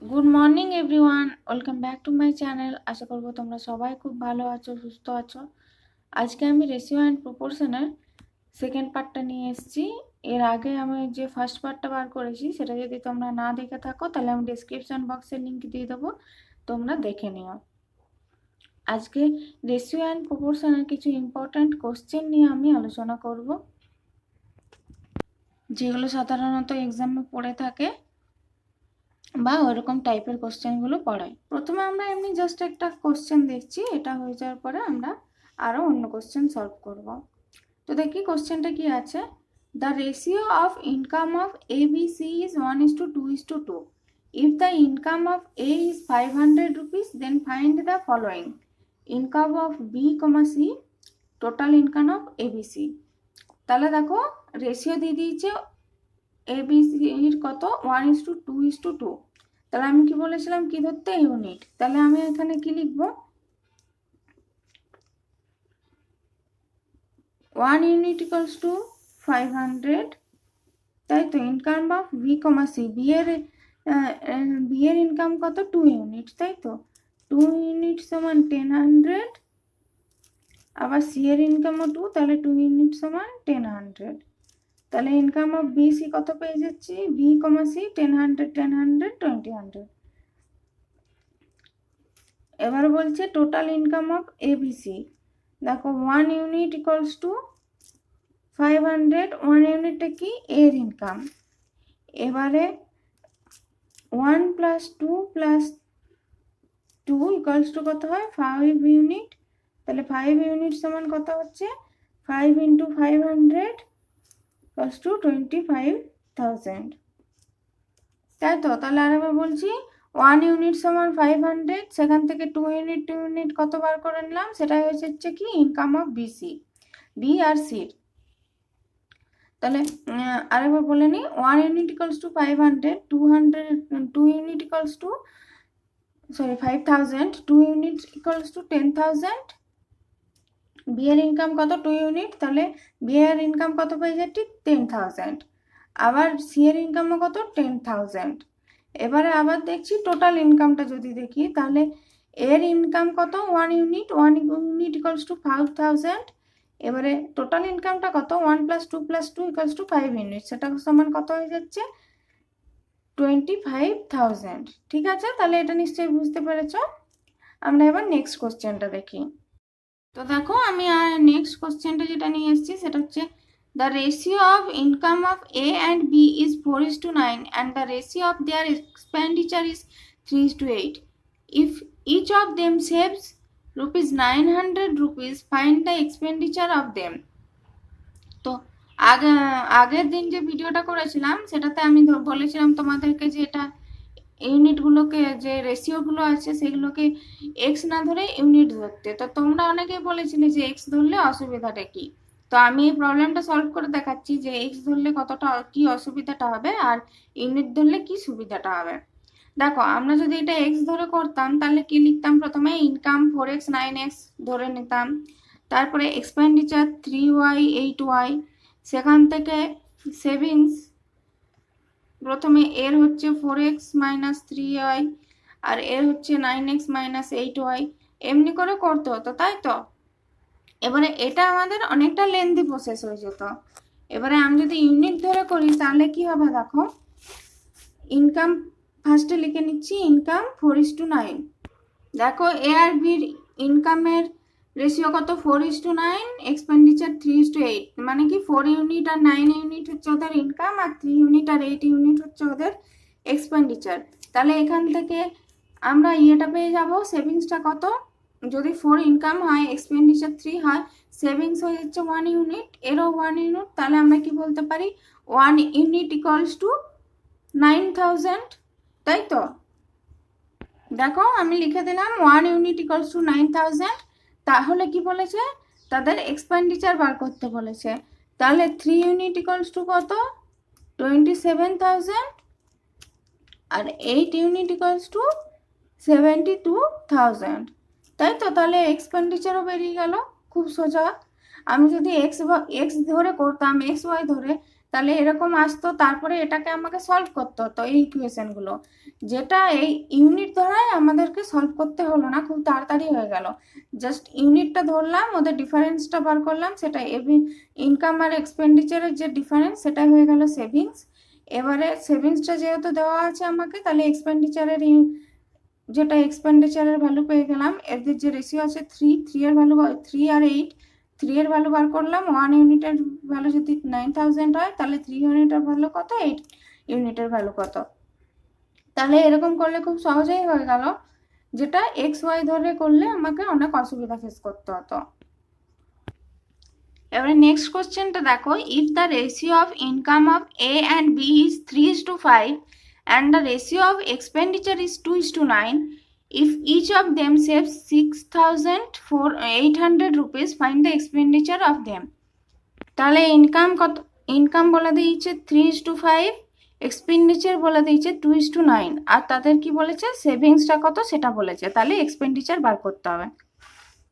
Good morning everyone, welcome back to my channel. আশা করবো তোমরা সবাই খুব ভালো আছো, সুস্থ আছো। আজকে আমি রেশিও অ্যান্ড প্রপোর্শনের সেকেন্ড পার্টটা নিয়ে এসেছি। এর আগে আমি যে ফার্স্ট পার্টটা বার করেছি সেটা যদি তোমরা না দেখে থাকো তাহলে আমি ডিসক্রিপশন বক্সের লিঙ্ক দিয়ে দেবো, তোমরা দেখে নিও। আজকে রেশিও অ্যান্ড প্রপোর্শনের কিছু ইম্পর্ট্যান্ট কোশ্চেন নিয়ে আমি আলোচনা করব, যেগুলো সাধারণত এক্সামে পড়ে থাকে বা ওরকম টাইপের কোশ্চেনগুলো পড়ায়। প্রথমে আমরা এমনি জাস্ট একটা কোশ্চেন দেখছি, এটা হয়ে যাওয়ার পরে আমরা আরও অন্য কোশ্চেন সলভ করব। তো দেখি কোশ্চেনটা কি আছে। The ratio of income of A B C is 1:2:2. If the income of A is 500 rupees, then find the following: income of B, C, total income of ABC. তাহলে দেখো রেশিও দিয়ে দিয়েছে এবিসির কত 1:2:2। তাহলে আমি কি বলেছিলাম, কি ধরতে, ইউনিট। তাহলে আমি এখানে কি লিখবো, 1 ইউনিট ইকুয়ালস টু 500, তাই তো। Income of B comma C, B এর ইনকাম কত, 2 ইউনিট, তাই তো। 2 ইউনিট সমান 1000, আবার সি এর ইনকামও 2, তাহলে 2 ইউনিট সমান 1000। তাহলে ইনকাম অফ বি সি কত পেয়ে যাচ্ছি, বি কমা সি 1000 1000 2000। এবার বলছে টোটাল ইনকাম অফ এবিসি। দেখো 1 ইউনিট ইকুয়ালস টু 500, 1 ইউনিটটা কি, এর ইনকাম। এবারে 1 + 2 + 2 ইকুয়ালস টু কত হয়, 5 ইউনিট। তাহলে 5 ইউনিট সমান কত হচ্ছে, 5 × 500 ইকুয়ালস টু 25,000, তাই তো। তাহলে আরেকবার বলছি, 1 ইউনিট সমান 500, সেখান থেকে 2 ইউনিট কত বার করে নিলাম, সেটাই হচ্ছে কি ইনকাম অফ বিসি, বি আর সির। তাহলে আরেকবার বলে নিই, 1 unit equals to 500, 2 unit equals to 5,000, 2 unit equals to 10,000। B এর ইনকাম কত, 2 ইউনিট, তাহলে বি এর ইনকাম কত পেয়ে যাচ্ছি, 10,000। আবার সি এর ইনকামও কত, 10,000। এবারে আবার দেখছি টোটাল ইনকামটা যদি দেখি, তাহলে এর ইনকাম কত, 1 ইউনিট ইকুয়ালস টু 5,000। এবারে টোটাল ইনকামটা কত, 1 + 2 + 2 ইকুয়ালস টু 5 ইউনিট, সেটা সমান কত হয়ে যাচ্ছে, 25,000। ঠিক আছে, তাহলে এটা নিশ্চয়ই বুঝতে পেরেছ। আমরা এবার নেক্সট কোশ্চেনটা দেখি। তো দেখো আমি নেক্সট কোশ্চেনটা যেটা নিয়ে এসেছি সেটা হচ্ছে, the ratio of income of A and B is 4:9 and the ratio of their expenditure is 3:8. If each of them saves ₹900, find the expenditure of them. তো আগের দিন যে ভিডিওটা করেছিলাম সেটাতে আমি বলেছিলাম তোমাদেরকে যে এটা ইউনিটগুলোকে, যে রেশিওগুলো আছে সেগুলোকে এক্স না ধরে ইউনিট ধরতে। তো তোমরা অনেকেই বলেছিলে যে এক্স ধরলে অসুবিধাটা কি। তো আমি এই প্রবলেমটা সলভ করে দেখাচ্ছি যে এক্স ধরলে কতটা কি অসুবিধাটা হবে আর ইউনিট ধরলে কি সুবিধাটা হবে। দেখো আমরা যদি এটা এক্স ধরে করতাম তাহলে কি লিখতাম, প্রথমে ইনকাম 4x 9x ধরে নিতাম, তারপরে এক্সপেন্ডিচার 3y 8y, সেখান থেকে সেভিংস প্রথমে এর হচ্ছে 4x - 3y আর এর হচ্ছে 9x - 8y, এমনি করে করতে হতো, তাই তো। এবারে এটা আমাদের অনেকটা লেন্দি প্রসেস হয়ে যেত। এবারে আমি যদি ইউনিট ধরে করি তাহলে কি হবে, দেখো ইনকাম ফার্স্টে লিখে নিচ্ছি, ইনকাম 4:9। দেখো এ আর বির ইনকামের রেশিও কত, 4:9, এক্সপেন্ডিচার 3:8, মানে কি 4 ইউনিট আর 9 ইউনিট হচ্ছে ওদের ইনকাম আর 3 ইউনিট আর 8 ইউনিট হচ্ছে ওদের এক্সপেন্ডিচার। তাহলে এখান থেকে আমরা ইয়েটা পেয়ে যাব, সেভিংসটা কত, যদি 4 ইনকাম হয় এক্সপেন্ডিচার 3 হয়, সেভিংস হয়ে যাচ্ছে 1 ইউনিট, এরও 1 ইউনিট। তাহলে আমরা কি বলতে পারি, 1 ইউনিট ইকুয়ালস টু 9,000, তাই তো। দেখো আমি লিখে দিলাম 1 ইউনিট ইকুয়ালস টু 9,000। তাহলে কি বলেছে, তাদের এক্সপেন্ডিচার বার করতে বলেছে। তাহলে 3 ইউনিট ইকুয়ালস টু কত, 27,000 আর 8 ইউনিট ইকুয়ালস টু 72,000, তাই তো। তাহলে এক্সপেন্ডিচারও বেরিয়ে গেল, খুব সোজা। আমি যদি এক্স ধরে করতাম, এক্স ওয়াই ধরে, তাহলে এরকম আসতো, তারপরে এটাকে আমাকে সলভ করতে হতো এই ইকুয়েশনগুলো, যেটা এই ইউনিট ধরায় আমাদেরকে সলভ করতে হলো না, খুব তাড়াতাড়ি হয়ে গেল। জাস্ট ইউনিটটা ধরলাম, ওদের ডিফারেন্সটা বার করলাম, সেটা ইনকাম আর এক্সপেন্ডিচারের যে ডিফারেন্স সেটাই হয়ে গেল সেভিংস। এবারে সেভিংসটা যেহেতু দেওয়া আছে আমাকে, তাহলে এক্সপেন্ডিচারের যেটা এক্সপেন্ডিচারের ভ্যালু পেয়ে গেলাম। এদের যে রেশিও আছে 3 এর ভ্যালু 3 আর 8, 3 এর ভ্যালু বার করলাম। 1 ইউনিটের ভ্যালু যদি 9000 হয়, তাহলে 3 ইউনিটের ভ্যালু কত, 8 ইউনিটের ভ্যালু কত। তাহলে এরকম করলে খুব সহজেই হয়ে গেল, যেটা এক্স ওয়াই ধরে করলে আমাকে অনেক অসুবিধা ফেস করতে হতো। এবারে নেক্সট কোশ্চেনটা দেখো, if the ratio of income of A and B is 3:5 and the ratio of expenditure is 2:9, if each of them saves 6,800 rupees, find the expenditure of them. তাহলে ইনকাম কত, ইনকাম বলে দিয়েছে 3:5, expenditure বলে দিয়েছে 2:9, আর তাদের কি বলেছে, সেভিংসটা কত সেটা বলেছে। তাহলে এক্সপেন্ডিচার বার করতে হবে।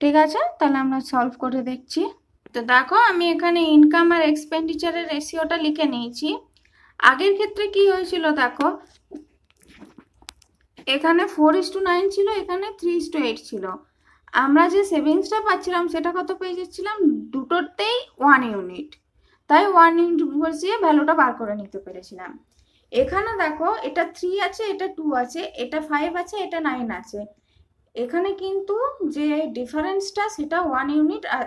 ঠিক আছে, তাহলে আমরা সলভ করে দেখছি। তো দেখো আমি এখানে ইনকাম আর এক্সপেন্ডিচারের রেশিওটা লিখে নিয়েছি। আগের ক্ষেত্রে কি হয়েছিল দেখো, এখানে 4:9 ছিল, এখানে 3:8 ছিল। আমরা যে সেভিংসটা পাচ্ছিলাম সেটা কত পেয়ে যাচ্ছিলাম, দুটোতেই 1 ইউনিট, তাই 1 ইউনিট বসিয়ে ভ্যালুটা বার করে নিতে পেরেছিলাম। এখানে দেখো এটা 3 আছে, এটা 2 আছে, এটা 5 আছে, এটা 9 আছে। এখানে কিন্তু যে ডিফারেন্সটা সেটা 1 ইউনিট, আর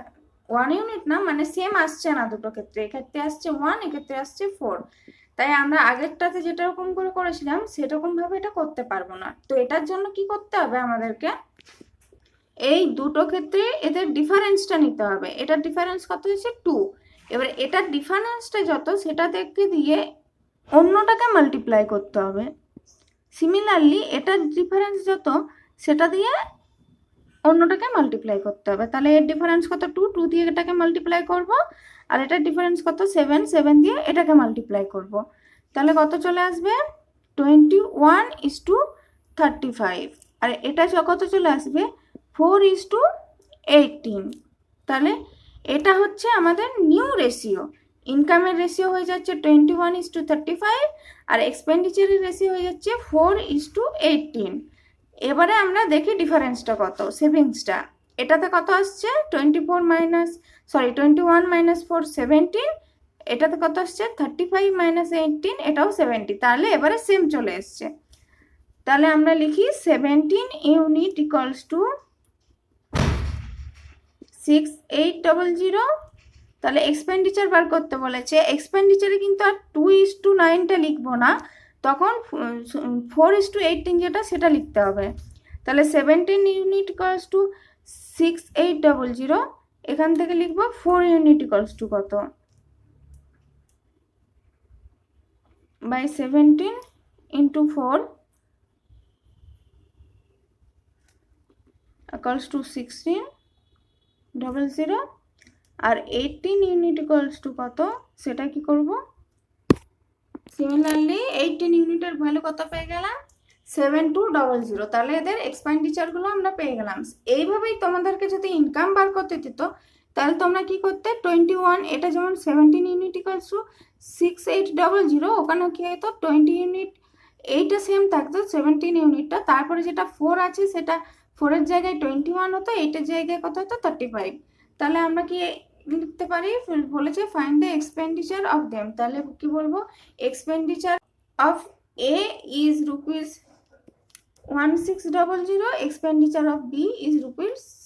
1 ইউনিট না, মানে সেম আসছে না দুটো ক্ষেত্রে। এক্ষেত্রে আসছে 1, এক্ষেত্রে আসছে 4। তাই আমরা আগেরটাতে যেটা রকম করে করেছিলাম সেরকম ভাবে এটা করতে পারবো না। তো এটার জন্য কি করতে হবে আমাদেরকে, এই দুটো ক্ষেত্রে এদের ডিফারেন্সটা নিতে হবে। এটার ডিফারেন্স কত হয়েছে, 2। এবার এটার ডিফারেন্সটা যত সেটা দেখে দিয়ে অন্যটাকে মাল্টিপ্লাই করতে হবে। সিমিলারলি এটার ডিফারেন্স যত সেটা দিয়ে অন্যটাকে মাল্টিপ্লাই করতে হবে। তাহলে এর ডিফারেন্স কত, 2 দিয়ে এটাকে মাল্টিপ্লাই করব, আর এটার ডিফারেন্স কত, 7 দিয়ে এটাকে মাল্টিপ্লাই করব। তাহলে কত চলে আসবে, 21:35, আর এটা কত চলে আসবে, 4:18। তাহলে এটা হচ্ছে আমাদের নিউ রেশিও। ইনকামের রেশিও হয়ে যাচ্ছে 21:35, আর এক্সপেন্ডিচারের রেশিও হয়ে যাচ্ছে 4:18। এবারে আমরা দেখি ডিফারেন্সটা কত, সেভিংসটা। এটাতে কত আসছে, 21 - 4 17, এটাতে কত আসছে 35 - 18, এটাও 70। তাহলে এবারে সেম চলে এসছে। তাহলে আমরা লিখি 17 ইউনিট ইকুয়ালস টু 6800। তাহলে এক্সপেন্ডিচার বার করতে বলেছে, এক্সপেন্ডিচারে কিন্তু আর 2:9টা লিখবো না, তখন 4:18 যেটা সেটা লিখতে হবে। তাহলে 17 ইউনিট ইকুয়ালস টু 6800, এখান থেকে লিখবো 4 ইউনিট ইকুয়ালস টু কত, বাই 17 ইন্টু 4 ইকুয়ালস টু 1600, আর 18 ইউনিট ইকুয়ালস টু কত সেটা কি করব, সিমিলারলি 18 ইউনিটের ভ্যালু কত পেয়ে গেলাম, 7200। তাহলে এদের এক্সপেন্ডিচারগুলো আমরা পেয়ে গেলাম। এইভাবেই তোমাদেরকে যদি ইনকাম বার করতে দিত, তাহলে তোমরা কি করতে, 21, এটা যেমন 17 ইউনিট ইকুয়ালস টু 6800, ওখানে কি হতো 20 ইউনিট, এইটা সেম থাকতো 17 ইউনিটটা, তারপরে যেটা 4 আছে সেটা 4-এর জায়গায় 21 হতো, 8-এর জায়গায় কত হতো 35। তাহলে আমরা কি লিখতে পারি, বলেছে find the expenditure of them. তাহলে কি বলবো, expenditure of A is ₹1600, expenditure of B is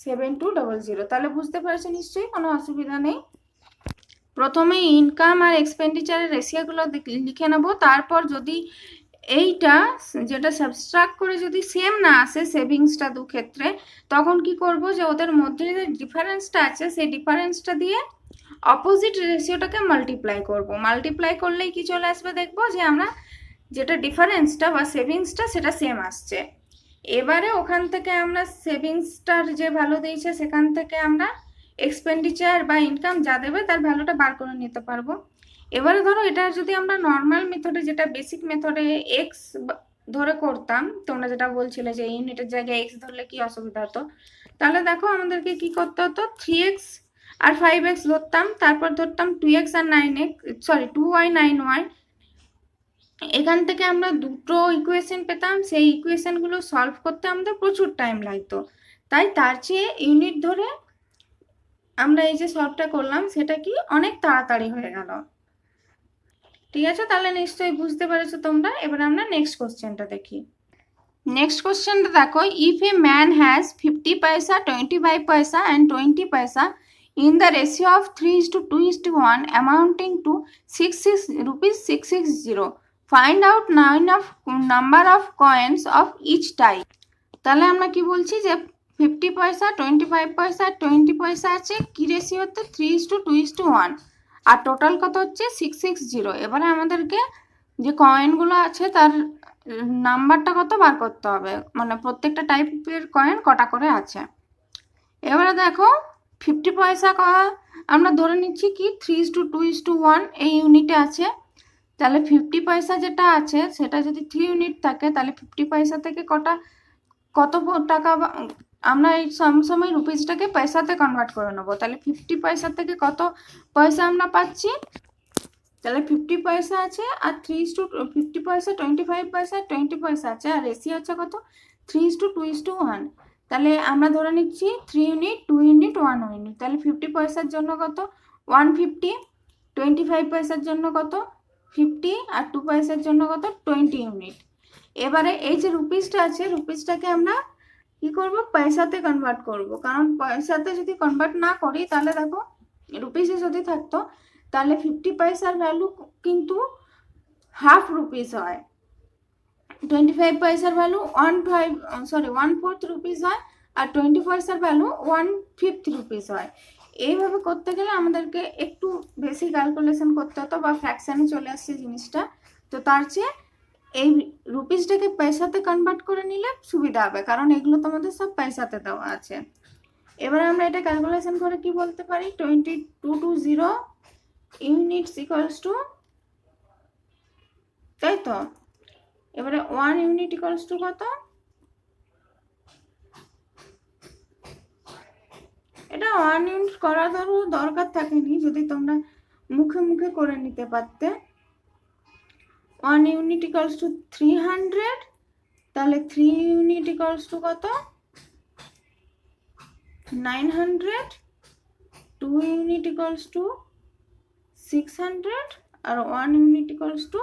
₹7200। তাহলে বুঝতে পারছো নিশ্চয়ই, কোনো অসুবিধা নেই। প্রথমে ইনকাম আর এক্সপেন্ডিচারের রেশিওগুলো লিখে নেব, তারপর যদি এইটা যেটা সাবস্ট্রাক্ট করে যদি সেম না আসে সেভিংসটা দু ক্ষেত্রে, তখন কি করব, যে ওদের মধ্যে যে ডিফারেন্সটা আছে সেই ডিফারেন্সটা দিয়ে অপোজিট রেশিওটাকে মাল্টিপ্লাই করব। মাল্টিপ্লাই করলেই কি চলে আসবে, দেখবো যে আমরা যেটা ডিফারেন্সটা বা সেভিংসটা সেটা সেম আসছে। এবারে ওখান থেকে আমরা সেভিংসটার যে ভ্যালু দিয়েছে সেখান থেকে আমরা এক্সপেন্ডিচার বা ইনকাম যা দেবে তার ভ্যালুটা বার করে নিতে পারবো। এবারে ধরো এটা যদি আমরা নর্মাল মেথডে, যেটা বেসিক মেথডে এক্স ধরে করতাম, তোমরা যেটা বলছিলে যে ইউনিটের জায়গায় এক্স ধরলে কি অসুবিধা হতো, তাহলে দেখো আমাদেরকে কি করতে হতো, 3x আর 5x ধরতাম, তারপর ধরতাম 2x আর 9x, সরি 2y 9y। এখান থেকে আমরা দুটো ইকুয়েশন পেতাম, সেই ইকুয়েশনগুলো সলভ করতে আমাদের প্রচুর টাইম লাগতো। তাই তার চেয়ে ইউনিট ধরে আমরা এই যে সলভটা করলাম সেটা কি অনেক তাড়াতাড়ি হয়ে গেল। ঠিক আছে, তাহলে নিশ্চয়ই বুঝতে পেরেছো তোমরা। এবার আমরা নেক্সট কোশ্চেনটা দেখি। নেক্সট কোশ্চেনটা দেখো, ইফ এ ম্যান হ্যাজ 50 পয়সা, 25 পয়সা অ্যান্ড 20 পয়সা in the ratio of 3:2:1 amounting to 66 rupees 660, find out number of coins of each type। তাহলে আমরা কি বলছি যে 50 পয়সা, 25 পয়সা, 20 পয়সা আছে কি রেশিওতে, 3:2:1, আর টোটাল কত হচ্ছে 660। এবারে আমাদেরকে যে কয়েনগুলো আছে তার নাম্বারটা কত বার করতে হবে, মানে প্রত্যেকটা টাইপের কয়েন কটা করে আছে। এবারে দেখো 50 পয়সা আমরা ধরে নিচ্ছি কি 3:2:1 এই ইউনিটে আছে। তাহলে 50 পয়সা যেটা আছে সেটা যদি 3 ইউনিট থাকে তাহলে 50 পয়সা থেকে কত টাকা আমরা এই সময় রুপিসটাকে পয়সাতে কনভার্ট করে নেবো। তাহলে 50 পয়সা থেকে কত পয়সা আমরা পাচ্ছি, তাহলে 50 পয়সা আছে আর 50 পয়সা, 25 পয়সা, 20 পয়সা আছে, আর রেশিও হচ্ছে কত 3:2:1। তাহলে আমরা ধরে নিচ্ছি 3 ইউনিট, 2 ইউনিট, 1 ইউনিট। তাহলে 50 পয়সার জন্য কত 150, 25 পয়সার জন্য কত 50, আর 2 পয়সার জন্য কত 20 ইউনিট। এবারে এই যে রুপিসটা আছে, রুপিসটাকে আমরা কি করব, পয়সাতে কনভার্ট করব। কারণ পয়সাতে যদি কনভার্ট না করি তাহলে দেখো রুপিসে যদি থাকতো তাহলে 50 পয়সার ভ্যালু কিন্তু হাফ রুপিস হয়, 25 পয়সার ভ্যালু 1/4 রুপিস হয়, আর 20 পয়সার ভ্যালু 1/5 রুপিস হয়। এইভাবে করতে গেলে আমাদেরকে একটু বেশি ক্যালকুলেশন করতে হতো বা ফ্র্যাকশানে চলে আসছে জিনিসটা। তো তার চেয়ে এই রুপিসটাকে পয়সাতে কনভার্ট করে নিলে সুবিধা হবে, কারণ এগুলো তোমাদের সব পয়সাতে দেওয়া আছে। এবার আমরা এটা ক্যালকুলেশন করে কি বলতে পারি, 2220 ইউনিটস ইকুয়ালস টু, তাই তো। এবারে 1 ইউনিট ইকুয়ালস টু কত, এটা 1 ইউনিট করার দরকার থাকেনি, যদি তোমরা মুখে মুখে করে নিতে পারতে। 1 ইউনিট ইকুয়ালস টু 300, তাহলে 3 ইউনিট ইকুয়ালস টু কত 900, 2 ইউনিট ইকুয়ালস টু 600, আর 1 ইউনিট ইকুয়ালস টু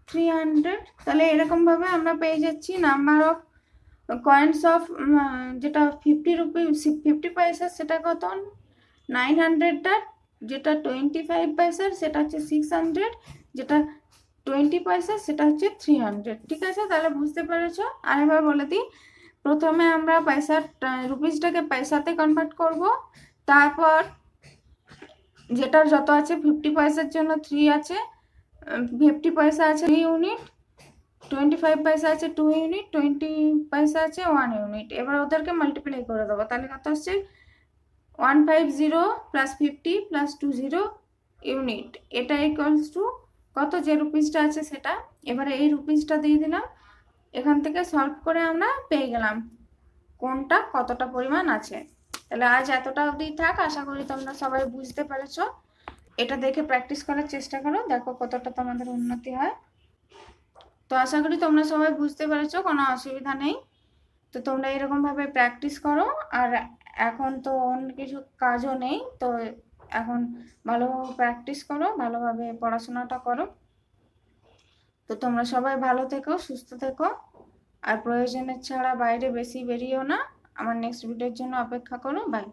300। তাহলে এরকম ভাবে আমরা পেয়ে যাচ্ছি নাম্বার অফ কয়েন্স অফ, যেটা 50 পয়সা সেটা কত 900টা, যেটা 25 পয়সার সেটা হচ্ছে 600, যেটা 20 পয়সা সেটা হচ্ছে 300। ঠিক আছে, তাহলে বুঝতে পেরেছো। আরেকবার বলে দিই, প্রথমে আমরা রুপিসটাকে পয়সাতে কনভার্ট করব, তারপর যেটার যত আছে 50 পয়সার জন্য 3 আছে, 50 পয়সা আছে 3 ইউনিট, 25 পয়সা আছে 2 ইউনিট, 20 পয়সা আছে 1 ইউনিট। এবার ওদেরকে মাল্টিপ্লাই করে দেবো, তাহলে কত আসছে 150 প্লাস 50 প্লাস 20 ইউনিট, এটা ইকুয়ালস টু কত, যে রুপিসটা আছে সেটা। এবারে এই রুপিসটা দিয়ে দিলাম, এখান থেকে সলভ করে আমরা পেয়ে গেলাম কোনটা কতটা পরিমাণ আছে। তাহলে আজ এতটা অবধি থাক, আশা করি তোমরা সবাই বুঝতে পেরেছো। এটা দেখে প্র্যাকটিস করার চেষ্টা করো, দেখো কতটা তোমাদের উন্নতি হয়। তো আশা করি তোমরা সবাই বুঝতে পেরেছো, কোনো অসুবিধা নেই। তো তোমরা এরকম ভাবে প্র্যাকটিস করো। আর এখন তো অন্য কিছু কাজও নেই, তো এখন ভালোভাবে প্র্যাকটিস করো, ভালোভাবে পড়াশোনাটা করো। তো তোমরা সবাই ভালো থেকো, সুস্থ থেকো, আর প্রয়োজনের ছাড়া বাইরে বেশি বেরিয়েও না। আমার নেক্সট ভিডিওর জন্য অপেক্ষা করো। বাই।